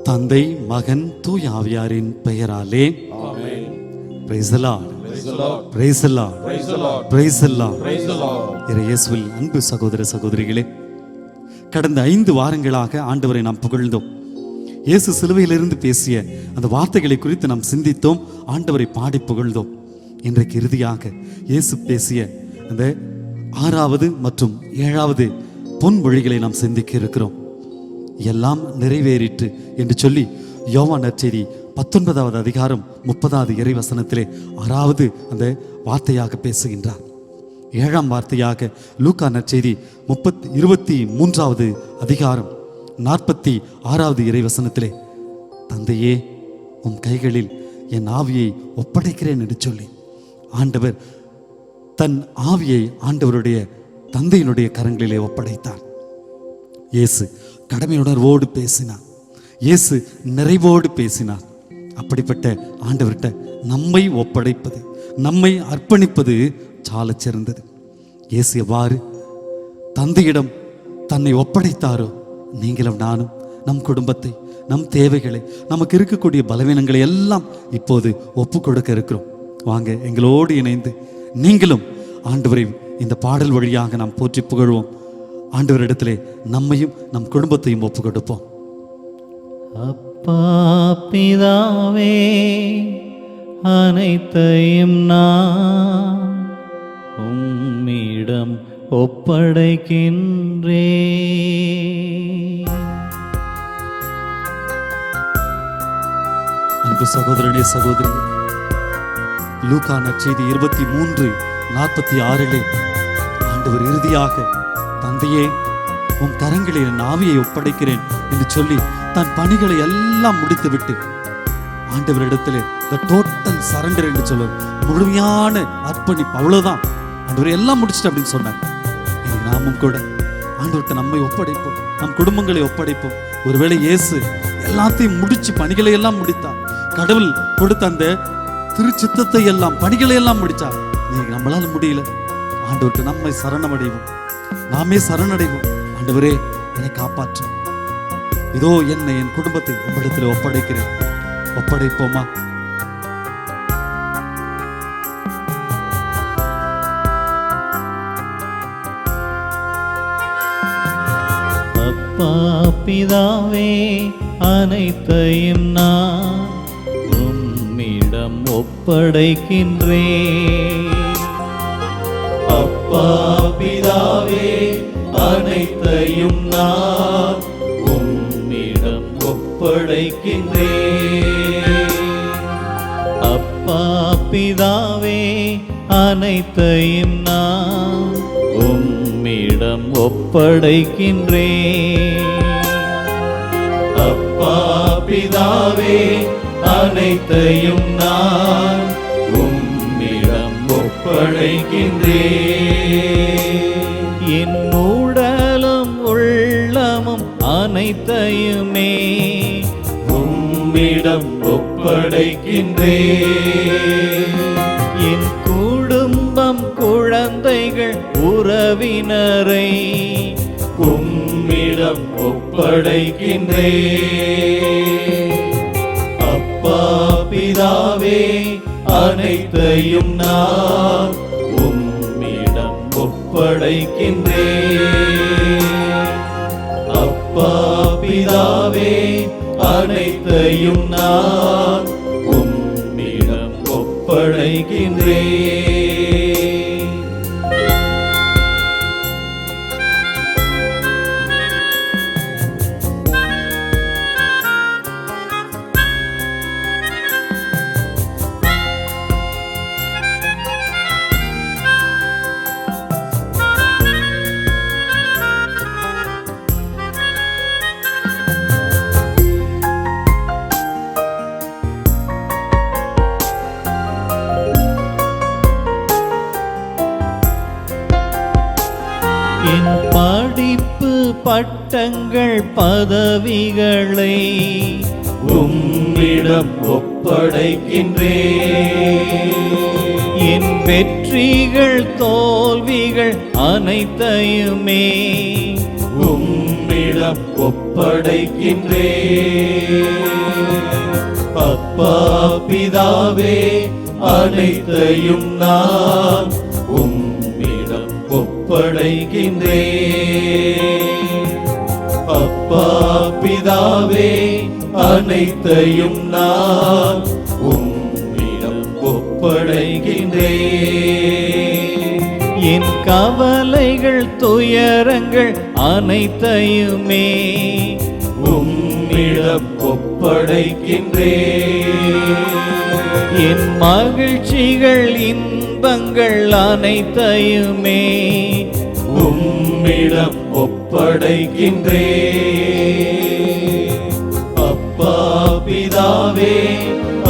தந்தை, மகன், தூய ஆவியாரின் பெயராலே praise the Lord. Praise the Lord. Praise the Lord. இயேசுவில் அன்பு சகோதர சகோதரிகளே, கடந்த 5 வாரங்களாக ஆண்டவரை நாம் புகழ்ந்தோம். இயேசு சிலுவையிலிருந்து பேசிய அந்த வார்த்தைகளை குறித்து நாம் சிந்தித்தோம், ஆண்டவரை பாடி புகழ்ந்தோம். இன்றைக்கு இறுதியாக இயேசு பேசிய அந்த 6வது மற்றும் 7வது பொன்மொழிகளை நாம் சிந்திக்க இருக்கிறோம். எல்லாம் நிறைவேறிற்று என்று சொல்லி யோவான் நற்செய்தி 19வது அதிகாரம் 30வது இறைவசனத்திலே 6வது அந்த வார்த்தையாக பேசுகின்றார். 7ஆம் வார்த்தையாக லூக்கா நற்செய்தி 23வது அதிகாரம் 46வது இறைவசனத்திலே, தந்தையே உம் கைகளில் என் ஆவியை ஒப்படைக்கிறேன் என்று சொல்லி ஆண்டவர் தன் ஆவியை ஆண்டவருடைய தந்தையினுடைய கரங்களிலே ஒப்படைத்தார். இயேசு கடமையுணர்வோடு பேசினார். இயேசு நிறைவோடு பேசினார். அப்படிப்பட்ட ஆண்டவர்கிட்ட நம்மை ஒப்படைப்பது, நம்மை அர்ப்பணிப்பது சால சிறந்தது. இயேசு எவ்வாறு தந்தையிடம் தன்னை ஒப்படைத்தாரோ, நீங்களும் நானும் நம் குடும்பத்தை, நம் தேவைகளை, நமக்கு இருக்கக்கூடிய பலவீனங்களை எல்லாம் இப்போது ஒப்பு கொடுக்க இருக்கிறோம். வாங்க, எங்களோடு இணைந்து நீங்களும் ஆண்டவரை இந்த பாடல் வழியாக நாம் போற்றி புகழ்வோம். ஆண்டவரிடத்திலே நம்மையும் நம் குடும்பத்தையும் ஒப்பு கொடுப்போம். அப்பா பிதாவே, அனைத்தையும் நான் உம்மிடம் ஒப்படைக்கின்றேன். அன்பு சகோதரனே, சகோதரி, லூக்கா நற்செய்தி 23:46 ஆண்டவர் இறுதியாக தந்தையே உன் கரங்களில் என் ஆவியை ஒப்படைக்கிறேன் என்று சொல்லி தன் பணிகளை எல்லாம் முடித்துவிட்டு ஆண்டவரிடத்திலே டோட்டல் சரண்டர் என்று சொல்லுவார், முழுமையான அர்ப்பணிப்பு. அவ்வளவுதான், ஆண்டவர் எல்லாம் முடிச்சுட்டு அப்படின்னு சொன்னார். நாமும் கூட ஆண்டவர்கிட்ட நம்மை ஒப்படைப்போம், நம் குடும்பங்களை ஒப்படைப்போம். ஒருவேளை இயேசு எல்லாத்தையும் முடிச்சு பணிகளை எல்லாம் முடித்தார். கடவுள் கொடுத்த அந்த திருச்சித்தத்தை எல்லாம், பணிகளை எல்லாம் முடிச்சார். நீங்க நம்மளால முடியல, ஆண்டவர்கிட்ட நம்மை சரணமடைவோம், நாமே சரணடைவோம். ஆண்டவரே என்னை காப்பாற்றும், இதோ என்னை, என் குடும்பத்தை உம்மிடத்தில் ஒப்படைக்கிறேன். ஒப்படைப்போமா? அப்பா பிதாவே, அனைத்தையும் நான் உம்மிடம் ஒப்படைக்கின்றேன். அப்பா பிதாவே, அனைத்தையும் நான் உம்மிடம் ஒப்படைக்கின்றேன். அப்பா பிதாவே, அனைத்தையும் நான் உம்மிடம் ஒப்படைக்கின்றேன். அப்பா பிதாவே, அனைத்தையும் நான் உம்மிடம் ஒப்படைக்கின்றேன். என் உடலும் உள்ளமும் அனைத்தையுமே உம்மிடம் ஒப்படைக்கின்றேன். என் குடும்பம், குழந்தைகள், உறவினரை உம்மிடம் ஒப்படைக்கின்றேன். அப்பா பிதாவே, அனைத்தையும் நான் உம்மிடம் ஒப்படைக்கின்றேன். அப்பா பிதாவே, அனைத்தையும் நான் உம்மிடம் ஒப்படைக்கின்றேன். என் படிப்பு பட்டங்கள் பதவிகளை உம்மிடம் ஒப்படைக்கின்றேன். என் வெற்றிகள் தோல்விகள் அனைத்தையுமே உம்மிடம் ஒப்படைக்கின்றேன். அப்பா பிதாவே, அனைத்தையும் நான் உம்மிடம் ஒப்படைக்கின்றேன். அப்பா பிதாவே, அனைத்தையும் நான் உம்மிடம் ஒப்படைக்கின்றேன். என் கவலைகள் துயரங்கள் அனைத்தையுமே உம்மிடம் ஒப்படைக்கின்றேன். என் மகிழ்ச்சிகள் இன்பங்கள் அனைத்தையுமே உம்மிடம் ஒப்படைக்கின்றேன். அப்பா பிதாவே,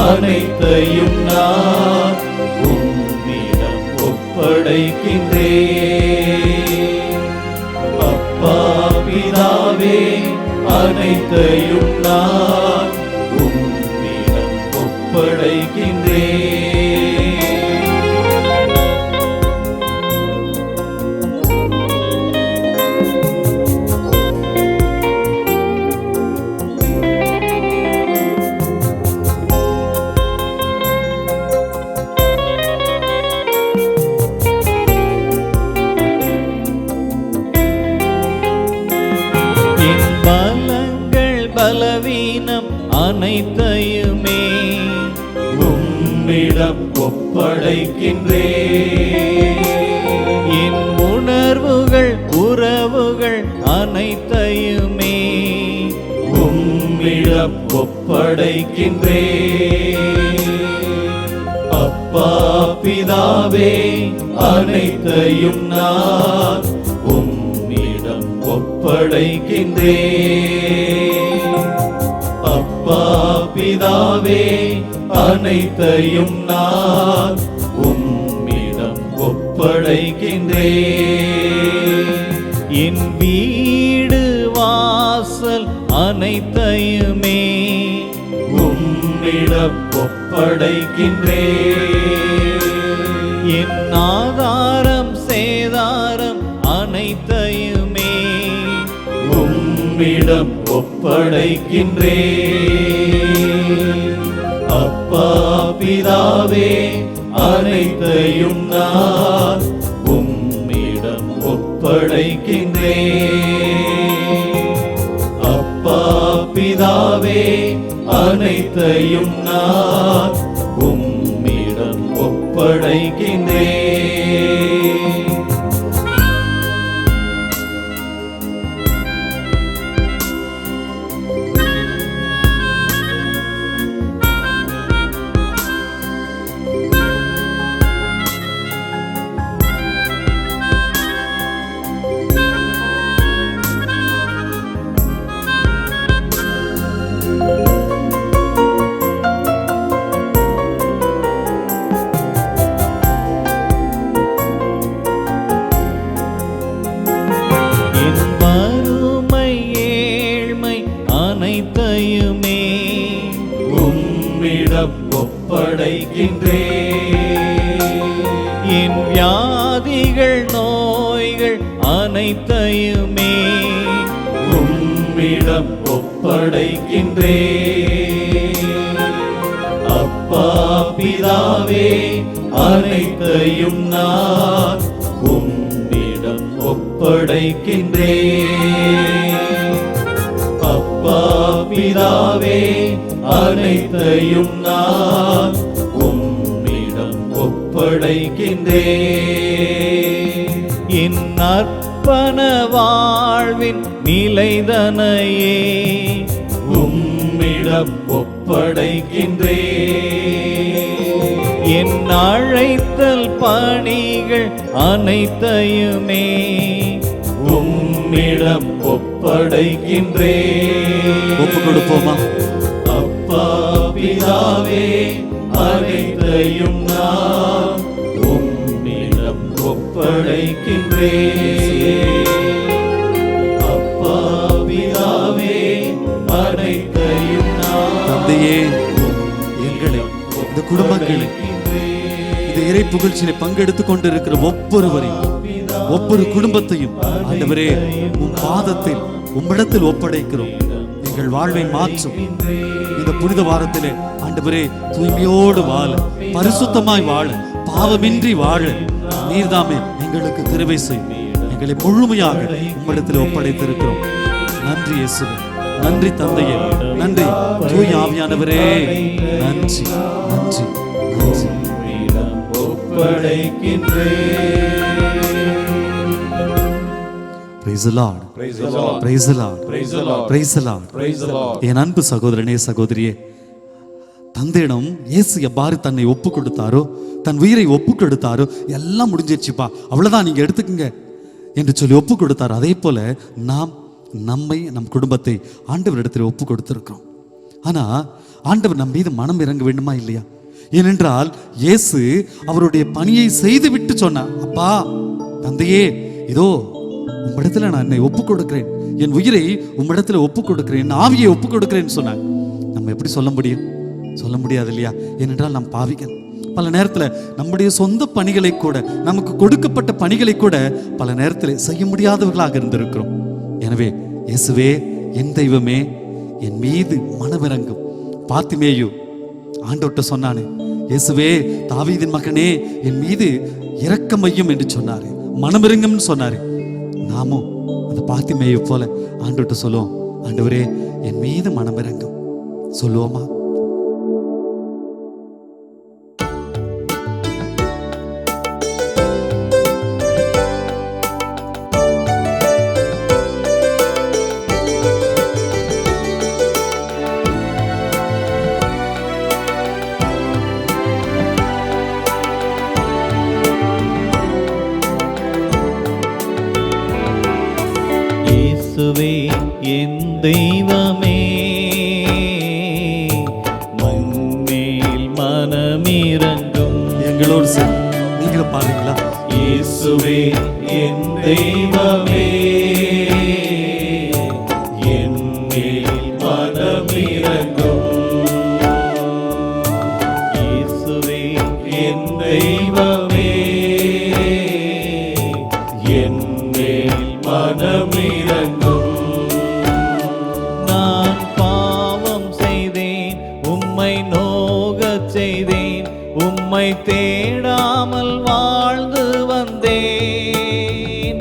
அனைத்தையும் நான் உம்மிடம் ஒப்படைக்கின்றேன். அப்பா பிதாவே, அனைத்தையும் நான் உம்மிடம் ஒப்படைக்கின்றேன். பலங்கள் பலவீனம் அனைத்தையுமே உம்மிடம் ஒப்படைக்கின்றேன். என் உணர்வுகள் உறவுகள் அனைத்தையுமே உம்மிடம் ஒப்படைக்கின்றேன். அப்பா பிதாவே, அனைத்தையும் நான் உம்மிடம் ஒப்படைக்கின்றேன். அப்பா பிதாவே, அனைத்தையும் நான் உம்மிடம் ஒப்படைக்கின்றேன். என் வீடு வாசல் அனைத்தையுமே உம்மிடம் ஒப்படைக்கின்றேன். என் ஆதாரம் சேதாரம் அனைத்தையுமே உம்மிடம் ஒப்படைக்கின்றேன். அப்பா பிதாவே, அனைத்தையும் நான் உம்மிடம் ஒப்படைக்கின்றேன். அப்பா பிதாவே, அனைத்தையும் நான் உம்மிடம் ஒப்படைக்கின்றேன். அனைத்தையுமே உம்மிடம் ஒப்படைக்கின்றேன். என் வியாதிகள் நோய்கள் அனைத்தையுமே உம்மிடம் ஒப்படைக்கின்றேன். அப்பா பிதாவே, அனைத்தையும் நான் உம்மிடம் ஒப்படைக்கின்றேன். அப்பா பிதாவே, அனைத்தையும் நான் உம்மிடம் ஒப்படைக்கின்றேன். என் அர்ப்பண வாழ்வின் நிலைதனையே உம்மிடம் ஒப்படைக்கின்றேன். என் அழைத்தல் பணிகள் அனைத்தையுமே உம்மிடம் ஒப்படைக்கின்றேன். ஒப்பு கொடுப்போமா? அப்பா பிதாவே, அனைத்தையும் நான் உம்மிடம் ஒப்படைக்கின்றேன். தந்தையே, எங்களை, இந்த குடும்பங்களை, இந்த இறை புகழ்ச்சியில பங்கெடுத்துக் கொண்டிருக்கிற ஒவ்வொருவரையும், ஒவ்வொரு குடும்பத்தையும் ஆண்டவரே உம் பாதத்தில், உம்மிடத்தில் ஒப்படைக்கிறோம். எங்கள் வாழ்வை மாற்றும் இந்த புனித வாரத்திலே ஆண்டவரே தூய்மையோடு வாழ, பரிசுத்தமாய் வாழ, பாவமின்றி வாழ நீர்தாமே எங்களுக்கு கிருபை செய்யும். எங்களை முழுமையாக உம்மிடத்தில் ஒப்படைத்திருக்கிறோம். நன்றி இயேசுவே, நன்றி தந்தையே, நன்றி தூய ஆவியானவரே, நன்றி நன்றி நன்றி. Praise the Lord. Praise the Lord. Praise the Lord. Praise the Lord. Praise the Lord. Praise the Lord. என் அன்பு சகோதரனே, சகோதரியே, தந்தையிடம் இயேசு எவ்வாறு தன்னை ஒப்பு கொடுத்தாரோ, தன் உயிரை ஒப்பு கொடுத்தாரோ, எல்லாம் முடிஞ்சிருச்சுப்பா, அவ்வளவுதான், நீங்க எடுத்துக்கங்க என்று சொல்லி ஒப்பு கொடுத்தார். அதே போல நாம் நம்மை, நம் குடும்பத்தை ஆண்டவரிடத்தில் ஒப்பு கொடுத்திருக்கிறோம். ஆனா ஆண்டவர் நம் மீது மனம் இறங்க வேண்டுமா இல்லையா? ஏனென்றால் இயேசு அவருடைய பணியை செய்து விட்டு சொன்னார், அப்பா தந்தையே, இதோ உம்மிடத்துல நான் என்னை ஒப்பு கொடுக்கிறேன், என் உயிரை உம்மிடத்துல ஒப்பு கொடுக்கிறேன், என் ஆவியை ஒப்பு கொடுக்கிறேன்னு சொன்னாங்க. நம்ம எப்படி சொல்ல முடியும்? சொல்ல முடியாது இல்லையா? ஏனென்றால் நாம் பாவிகள். பல நேரத்தில் நம்முடைய சொந்த பணிகளை கூட, நமக்கு கொடுக்கப்பட்ட பணிகளை கூட பல நேரத்தில் செய்ய முடியாதவர்களாக இருந்திருக்கிறோம். எனவே இயேசுவே, என் தெய்வமே, என் மீது மனமிரங்கும். பாத்திமேயு ஆண்டவர்கிட்ட சொன்னானே, இயேசுவே தாவீதின் மகனே, என் மீது இரக்கமையும் என்று சொன்னாரு, மனமிரங்கும்னு சொன்னாரு. நாமும் அந்த பாத்திமேயு போல ஆண்டவர்கிட்ட சொல்லுவோம், ஆண்டவரே என் மீது மனமிரங்கும் சொல்லுவோமா? இயேசுவே என் தெய்வமே, மண்மேல் மனமிரங்கும். எங்களோடு சார் நீங்களும் பாருங்களா? இயேசுவே என் தெய்வமே, என் மேல் மனமிரங்கும். இயேசுவே என் தெய்வமே, என் மேல் மனமிரங்கும். நான் பாவம் செய்தேன், உம்மை நோகச் செய்தேன், உம்மை தேடாமல் வாழ்ந்து வந்தேன்.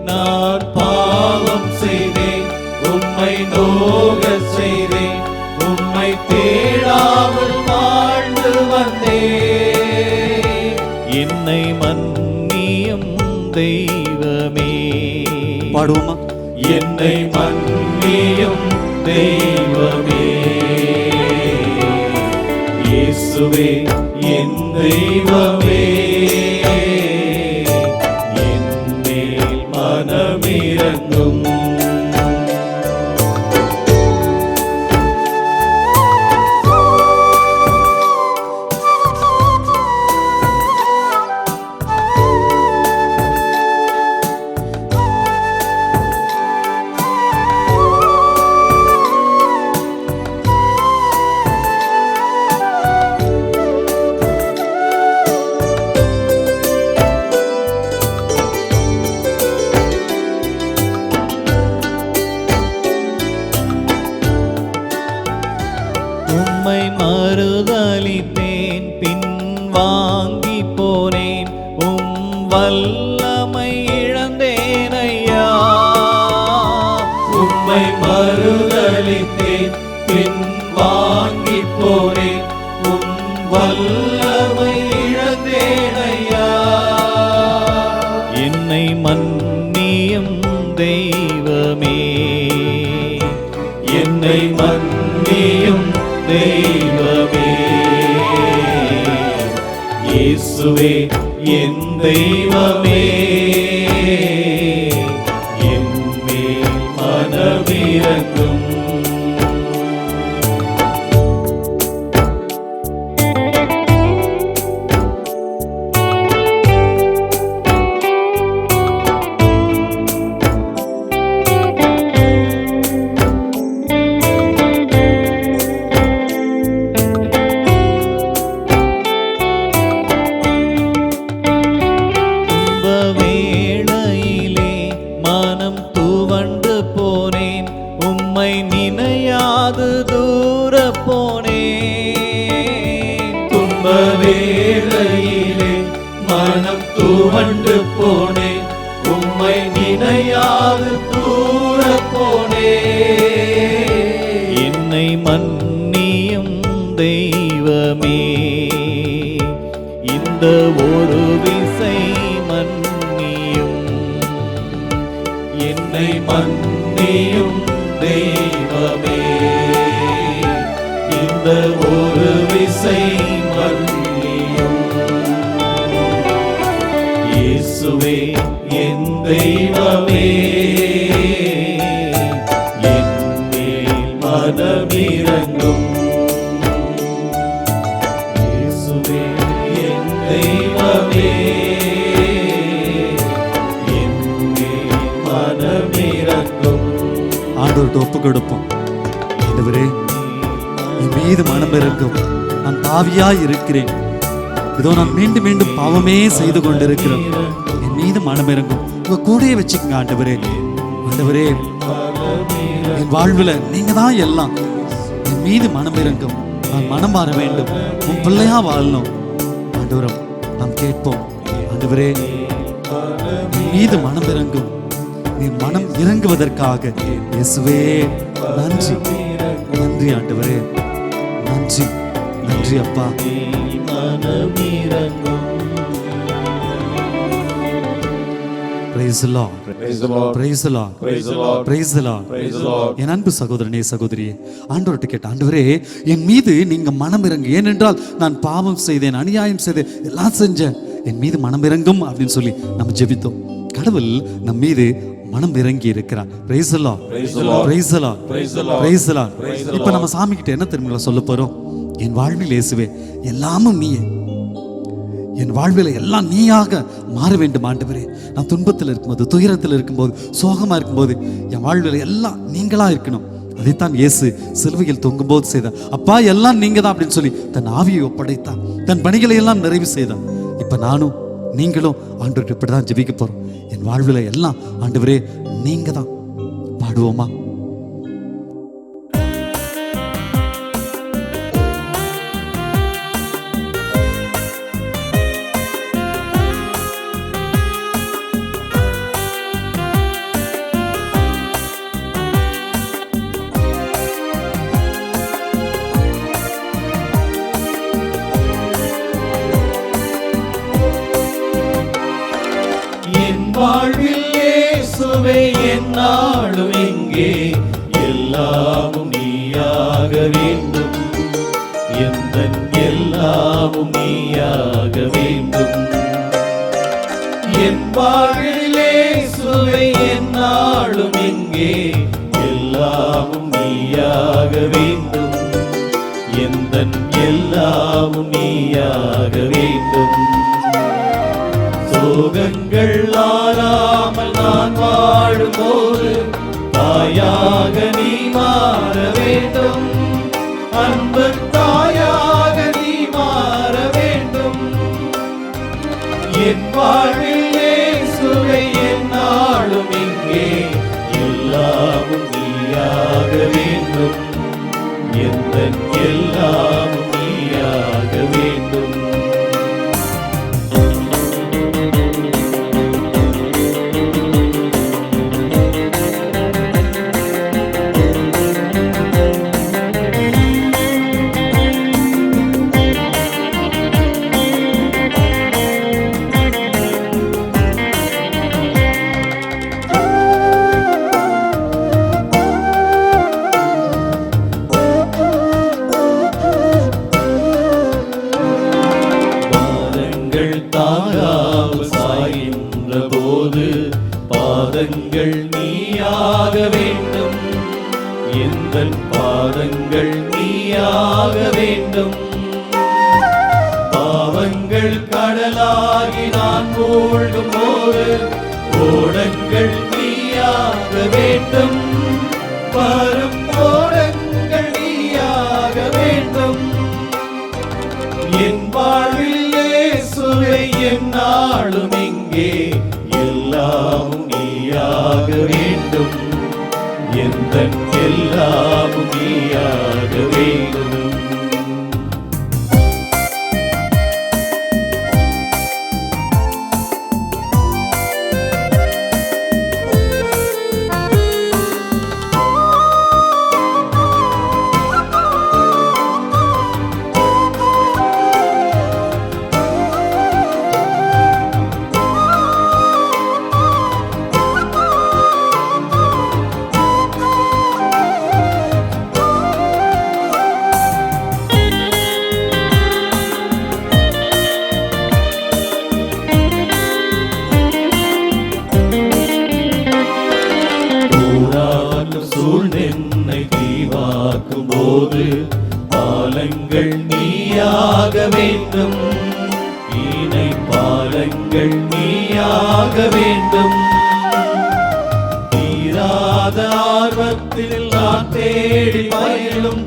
நான் பாவம் செய்தேன், உம்மை நோகச் செய்தேன், உம்மை தேடாமல் வாழ்ந்து வந்தேன். என்னை மன்னியும் தெய்வமே, பாடுவோமா? என்னை மன்னியும் தெய்வமே, இயேசுவே என் தெய்வமே, என் மேல் மனமிரங்கும். உம்மை மறுதலித்தேன், பின் வாங்கி போனேன், உம் வல்லமை இழந்தேன் ஐயா. உம்மை மறுதலித்தேன், பின் வாங்கி போனேன், உம் வல்லமை இழந்தேன் ஐயா. என்னை மன்னியும் தெய்வமே, என்னை மன்னியும் தெய்வமே, இயேசுவே என் தெய்வமே, என் மேல் மனமிரங்கும். துவண்டு போனேன், உம்மை நினையாது தூர போனேன். என்னை மன்னியும் தெய்வமே, இந்த ஒரு விசை மன்னியும். என்னை மன்னியும் தெய்வமே, இந்த ஒரு விசை மன்னியும். இயேசுவே என் தெய்வமே, என் மேல் மனமிரங்கும். இயேசுவே என் தெய்வமே, என் மேல் மனமிரங்கும். ஆண்டவர்கிட்ட ஒப்பு கொடுப்போம். ஆண்டவரே, என் மீது மனம் இறங்கும். நான் பாவியாய் இருக்கிறேன். இதோ நான் மீண்டும் மீண்டும் பாவமே செய்து கொண்டிருக்கிறேன். என் மீது மனம் இறங்கும். உங்க கூடயே வச்சுக்கங்க ஆண்டவரே. ஆண்டவரே, என் வாழ்வுல நீங்க தான் எல்லாம். என் மீது மனம் இறங்கும். நான் மனம் மாற வேண்டும். உன் பிள்ளையா வாழணும். ஆண்டவரம் நாம் கேட்போம். ஆண்டவரே, என் மீது மனம் இறங்கும். நீ மனம் இறங்குவதற்காக இயேசுவே நன்றி. நன்றி ஆண்டவரே, நன்றி நன்றி அப்பா. Praise the Lord. Praise the Lord. Praise the Lord. Praise the Lord. Praise the Lord. Praise the Lord. என் அன்பு சகோதரனே சகோதரியே, ஆண்டவர்கிட்ட கேட்ட, ஆண்டவரே என் மீது நீங்க மனம் இறங்கு. ஏனென்றால் நான் பாவம் செய்தேன், அநியாயம் செய்தேன், எல்லாம் செஞ்சேன். என் மீது மனம் இறங்கும் அப்படின்னு சொல்லி நம்ம ஜெபித்தோம். கடவுள் நம் மீது மனம் இறங்கி இருக்கிறார். Praise the Lord. Praise the Lord. Praise the Lord. Praise the Lord. Praise the Lord. Praise the இப்போ Lord. நம்ம சாமி கிட்ட என்ன தெரியுங்களா சொல்ல போறோம்? என் வாழ்வில் இயேசுவே எல்லாமும் நீயே. என் வாழ்வில் எல்லாம் நீயாக மாற வேண்டும் ஆண்டவரே. நான் துன்பத்தில் இருக்கும்போது, துயரத்தில் இருக்கும்போது, சோகமா இருக்கும்போது என் வாழ்வில் எல்லாம் நீங்களா இருக்கணும். அதைத்தான் இயேசு சிலுவையில் தொங்கும்போது செய்தார். அப்பா எல்லாம் நீங்க தான் அப்படின்னு சொல்லி தன் ஆவியை ஒப்படைத்தான். தன் பணிகளை எல்லாம் நிறைவு செய்தான். இப்ப நானும் நீங்களும் ஆண்டவர்கிட்ட இப்படிதான் ஜெபிக்க போறோம். என் வாழ்வில் எல்லாம் ஆண்டவரே நீங்க தான். பாடுவோமா? வாழ்வில் இயேசுவே என்னாலும் இங்கே எல்லாமும் நீயாக வேண்டும். எந்தன் எல்லாமும் நீயாக வேண்டும். என் வாழ்வில் இயேசுவே என்னாலும் இங்கே எல்லாமும் நீயாக வேண்டும். எந்தன் எல்லாமும் நீயாக வேண்டும். சோகங்கள் ஆறாமல் நான் வாழும்போது தாயாக நீ மாற வேண்டும். அன்பு தாயாக நீ மாற வேண்டும். என் வாழ்வில் இயேசுவே என்னாலும் இங்கே எல்லாமும் நீயாக வேண்டும். எந்தன் எல்லாமும் நீயாக வேண்டும். தாங்காமல் சாய்கின்ற போது பாதங்கள் நீயாக வேண்டும். எந்தன் பாதங்கள் நீயாக வேண்டும். பாவங்கள் கடலாகி நான் மூழ்கும் போது ஓடங்கள் நீயாக வேண்டும். வரும் ஓடங்கள் நீயாக வேண்டும். என் வாழ்வில் இயேசுவே என்னாலும் இங்கே எல்லாமும் நீயாக வேண்டும். எந்தன் எல்லாமும் நீயாக வேண்டும். காக்கும் போது பாலங்கள் நீயாக வேண்டும், இணை பாலங்கள் நீயாக வேண்டும். தீராத ஆர்வத்தில் நான் தேடி பயிலும்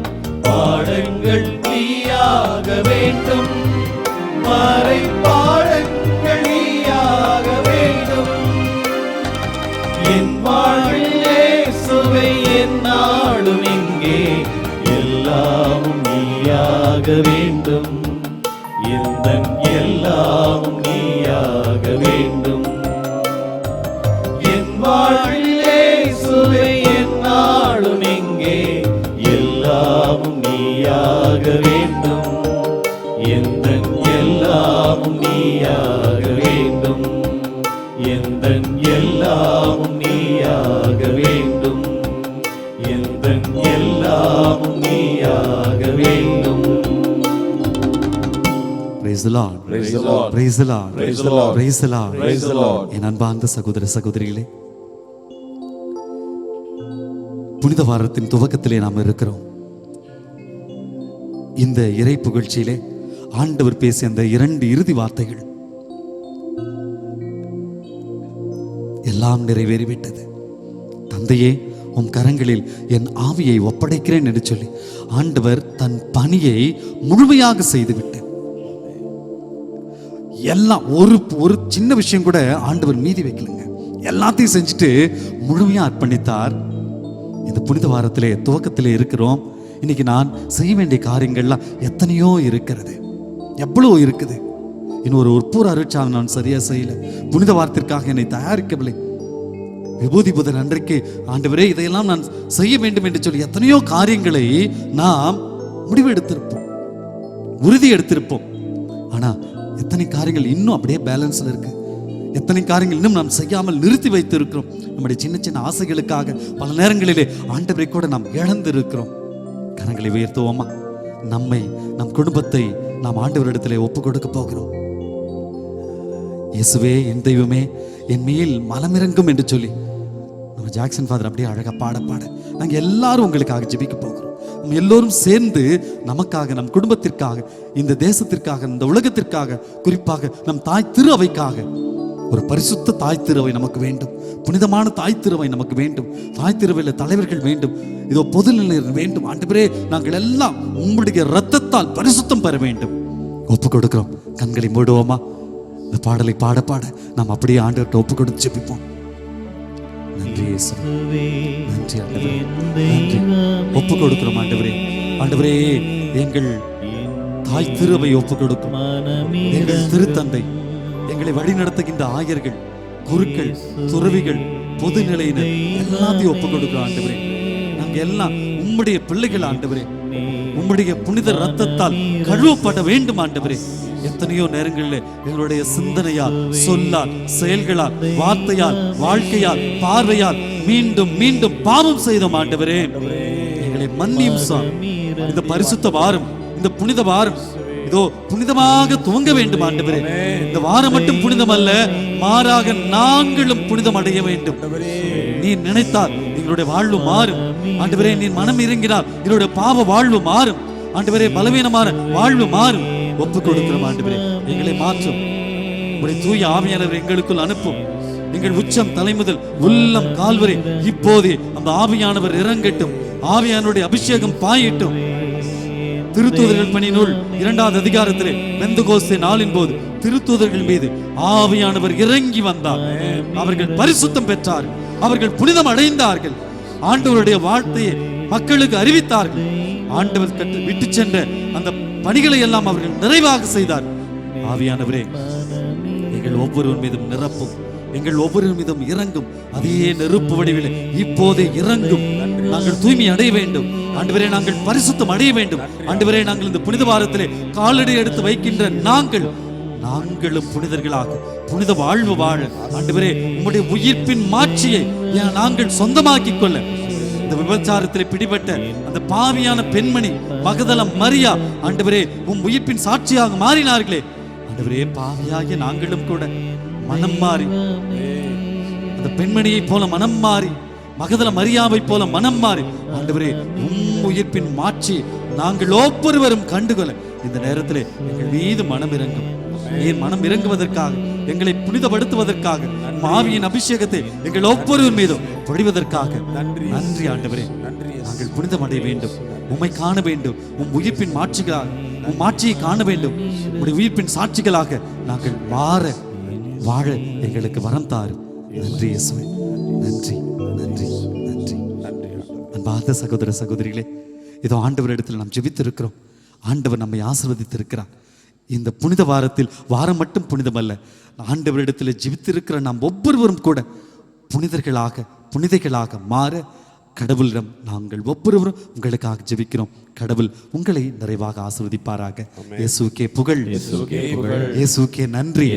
பாடங்கள் நீயாக வேண்டும், மறை பாடங்கள் நீயாக வேண்டும். என் வாழ்வில் இயேசுவை என்னாலும் இங்கே எல்லாமும் நீயாக வேண்டும், எந்தன் எல்லாமும் நீயாக வேண்டும். என் வாழ்வில் இயேசுவை என்னாலும் இங்கே எல்லாமும் நீயாக வேண்டும், எந்தன் எல்லாமும் நீயாக வேண்டும், எந்தன் எல்லாமும் நீயாக வேண்டும், எந்தன் எல்லாமும் நீயாக வேண்டும். Praise the Lord. Praise the Lord. Praise the Lord. Praise the Lord. Praise the Lord. Praise the Lord. என் அன்பார்ந்த சகோதர சகோதரிகளே, புனித வாரத்தின் துவக்கத்திலே நாம் இருக்கிறோம். இந்த இறை புகழ்ச்சியிலே ஆண்டவர் பேசிய அந்த 2 இறுதி வார்த்தைகள் எல்லாம் நிறைவேறிவிட்டது. தந்தையே, உம் கரங்களில் என் ஆவியை ஒப்படைக்கிறேன் என்று சொல்லி ஆண்டவர் தன் பணியை முழுமையாக செய்துவிட்டு எல்லாம் ஒரு சின்ன விஷயம் கூட ஆண்டவர் மீதி வைக்கலங்க. எல்லாத்தையும் செஞ்சுட்டு முழுமையா அர்ப்பணித்தார். இந்த புனித வாரத்திலே துவக்கத்திலே இருக்கிறோம். இன்னைக்கு நான் செய்ய வேண்டிய காரியங்கள்லாம் எத்தனையோ இருக்கிறது, எவ்வளோ இருக்குது. இன்னும் ஒரு உட்பூர அருட்சாதனை நான் சரியா செய்யல, புனித வாரத்திற்காக என்னை தயாரிக்கவில்லை. விபூதி புதன் அன்றைக்கு ஆண்டவரே இதையெல்லாம் நான் செய்ய வேண்டும் என்று சொல்லி எத்தனையோ காரியங்களை நாம் முடிவு எடுத்திருப்போம், உறுதி எடுத்திருப்போம். ஆனா எத்தனை காரியங்கள் இன்னும் அப்படியே பேலன்ஸ்ல இருக்கு, எத்தனை காரியங்கள் இன்னும் நாம் செய்யாமல் நிறுத்தி வைத்து இருக்கிறோம். நம்முடைய சின்ன சின்ன ஆசைகளுக்காக பல நேரங்களிலே ஆண்டவரை கூட நாம் இழந்து இருக்கிறோம். கரங்களை உயர்த்துவோமா? நம்மை, நம் குடும்பத்தை நாம் ஆண்டவரிடத்திலே ஒப்பு கொடுக்க போகிறோம். இயேசுவே, என் தெய்வமே, என் மேல் மலமிறங்கும் என்று சொல்லி நம்ம ஜாக்சன் ஃபாதர் அப்படியே அழகா பாட பாட நாங்க எல்லாரும் உங்களுக்காக ஜெபிக்க போகிறோம். நம்ம எல்லோரும் சேர்ந்து நமக்காக, நம் குடும்பத்திற்காக, இந்த தேசத்திற்காக, இந்த உலகத்திற்காக, குறிப்பாக நம் தாய் திரு அவைக்காக, ஒரு பரிசுத்த தாய் திருவை நமக்கு வேண்டும், புனிதமான தாய் திருவை நமக்கு வேண்டும், தாய் திருவையில் தலைவர்கள் வேண்டும், இதோ பொதுநிலையர் வேண்டும். ஆண்டவரே, நாங்கள் எல்லாம் உம்முடைய இரத்தத்தால் பரிசுத்தம் பெற வேண்டும். ஒப்பு கொடுக்கிறோம். கண்களை மூடுவோமா? இந்த பாடலை பாட பாட நாம் அப்படியே ஆண்டவர்கிட்ட ஒப்பு கொடுத்து ஜெபிப்போம். நன்றி இயேசுவே, நன்றி ஆண்டவரே, நன்றி. ஒப்பு கொடுக்கிறோம் ஆண்டவரே. ஆண்டவரே, எங்கள் தாய் திருவை ஒப்பு கொடுக்கும், எங்கள் திருத்தந்தை, எங்களை வழி நடத்துகின்ற ஆயர்கள், குருக்கள், துறவிகள், பொதுநிலையினர் எல்லாத்தையும் ஒப்பு கொடுக்கிறோம் ஆண்டவரே. நாங்க எல்லாம் உம்முடைய பிள்ளைகள் ஆண்டவரே, உம்முடைய புனித ரத்தத்தால் கழுவப்பட வேண்டும் ஆண்டவரே. எத்தனையோ நேரங்களில் எங்களுடைய சிந்தனையால், சொல்லால், செயல்களால், வார்த்தையால், வாழ்க்கையால், பார்வையால் மீண்டும் மீண்டும் பாவம் செய்தோம் ஆண்டவரே. எங்களை மன்னியும் சுவாமி. இந்த பரிசுத்த வாரம், இந்த புனித வாரம் இதோ புனிதமாக துவங்க வேண்டும் ஆண்டவரே. இந்த வாரம் மட்டும் புனிதம் அல்ல, மாறாக நாங்களும் புனிதம் அடைய வேண்டும். நீ நினைத்தால் எங்களுடைய வாழ்வு மாறும் ஆண்டவரே. நீ மனம் இறங்கினால் எங்களுடைய பாவ வாழ்வு மாறும் ஆண்டவரே. பலவீனமான வாழ்வு மாறும். ஒப்பு கொடுக்கிறோம் ஆண்டவரே. எங்களை மாற்றும் உடைய தூய ஆவியானவர் எங்களுக்குள் அனுப்பும். எங்கள் உச்சம் தலைமுதல் உள்ளம் கால்வரை இப்போதே அந்த ஆவியானவர் இறங்கட்டும். ஆவியானுடைய அபிஷேகம் பாயட்டும். திருத்தூதர்கள் பணி நூல் 2வது அதிகாரத்திலே பெந்தகோஸ்தே நாளின் போது திருத்தூதர்கள் மீது ஆவியானவர் இறங்கி வந்தார். அவர்கள் பரிசுத்தம் பெற்றார்கள், அவர்கள் புனிதம் அடைந்தார்கள், ஆண்டவருடைய வார்த்தையை மக்களுக்கு அறிவித்தார்கள். ஆண்டவர் விட்டு சென்ற அந்த பணிகளை எல்லாம் அவர்கள் நிறைவாக செய்தார். ஆவியானவரே, எங்கள் ஒவ்வொருவர் மீதும் நிரப்பும், எங்கள் ஒவ்வொரு மீதும் இறங்கும். அதே நெருப்பு வடிவிலே இப்போதே இறங்கும். நாங்கள் தூய்மை அடைய வேண்டும் ஆண்டவரே, நாங்கள் பரிசுத்தம் அடைய வேண்டும் ஆண்டவரே. நாங்கள் இந்த புனித வாரத்திலே காலடி எடுத்து வைக்கின்ற நாங்களும் புனிதர்களாக புனித வாழ்வு வாழ ஆண்டவரே, உம்முடைய உயிர்ப்பின் மாட்சியை நாங்கள் சொந்தமாக்கிக் கொள்ள. இந்த விபச்சாரத்திலே பிடிபட்ட அந்த பாவியான பெண்மணி மகதலம் மரியா ஆண்டவரே, உம் உயிர்ப்பின் சாட்சியாக மாறினார்களே ஆண்டவரே. பாவியாகிய நாங்களும் கூட மனம் மாறி அந்த பெண்மணியை போல மனம் மாறி மகதல மரியாவை போல மனம் மாறி ஆண்டவரே உம் உயிர்ப்பின் மாட்சி நாங்கள் ஒவ்வொருவரும் கண்டுகொள்ள இந்த நேரத்திலே எங்கள் மீது மனம் இறங்கும். ஏன் மனம் இறங்குவதற்காக, எங்களை புனிதப்படுத்துவதற்காக, ஆவியின் அபிஷேகத்தை எங்கள் ஒவ்வொருவர் மீதும் பொழிவதற்காக நன்றி ஆண்டவரே. நாங்கள் புனிதம் அடைய வேண்டும், உம்மை காண வேண்டும், உம் உயிர்ப்பின் மாட்சிகளாக, உம் மாட்சியை காண வேண்டும். உடைய உயிர்ப்பின் சாட்சிகளாக நாங்கள் வாழ எங்களுக்கு வரம் தாரும். நன்றி இயேசுவே, நன்றி நன்றி நன்றி. அன்பார்ந்த சகோதர சகோதரிகளே, இதோ ஆண்டவரிடத்தில் நாம் ஜெபித்திருக்கிறோம். ஆண்டவர் நம்மை ஆசீர்வதித்திருக்கிறார். இந்த புனித வாரத்தில், வாரம் மட்டும் புனிதமல்ல, ஆண்டவரிடத்தில் ஜெபித்திருக்கிற நாம் ஒவ்வொருவரும் கூட புனிதைகளாக மாற கடவுளிடம் நாங்கள் ஒவ்வொருவரும் உங்களுக்காக ஜெபிக்கிறோம். கடவுள் உங்களை நிறைவாக ஆசீர்வதிப்பாராக. இயேசுவுக்கே புகழ், இயேசுவுக்கே நன்றி,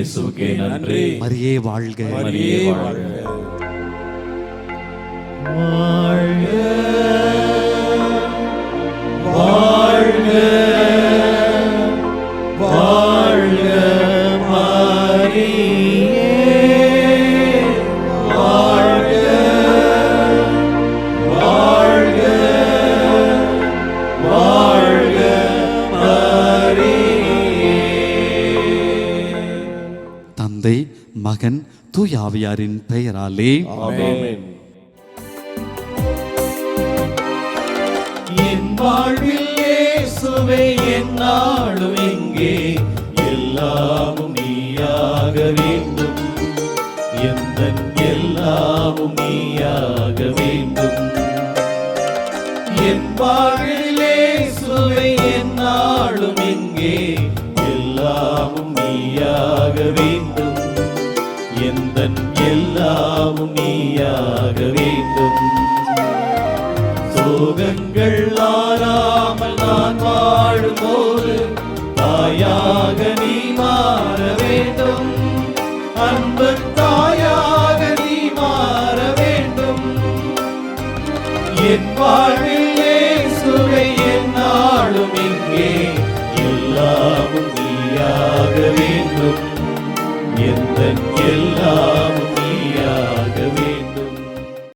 மரியே வாழ்க, மரியே வாழ்க. வாழ்க வாழ்க மரியே வாழ்க வாழ்க வாழ்க மரியே. தந்தை, மகன், தூய ஆவியாரின் பெயராலே ஆமென். என் வாழ்வில் இயேசுவே என்னாலும் எங்கே எல்லாமும் நீயாக வேண்டும், எந்தன் எல்லாமும் நீயாக வேண்டும். என் வாழ்வில் இயேசுவே என்னாலும் எங்கே எல்லாமும் நீயாக வேண்டும், எந்தன் எல்லாமும் நீயாக வேண்டும். சோகங்கள் ஆறாமல் நான் வாழும்போது தாயாக நீ மாற வேண்டும், அன்பு தாயாக நீ மாற வேண்டும். என் வாழ்வில் இயேசுவே என்னாலும் இங்கே எல்லாமும்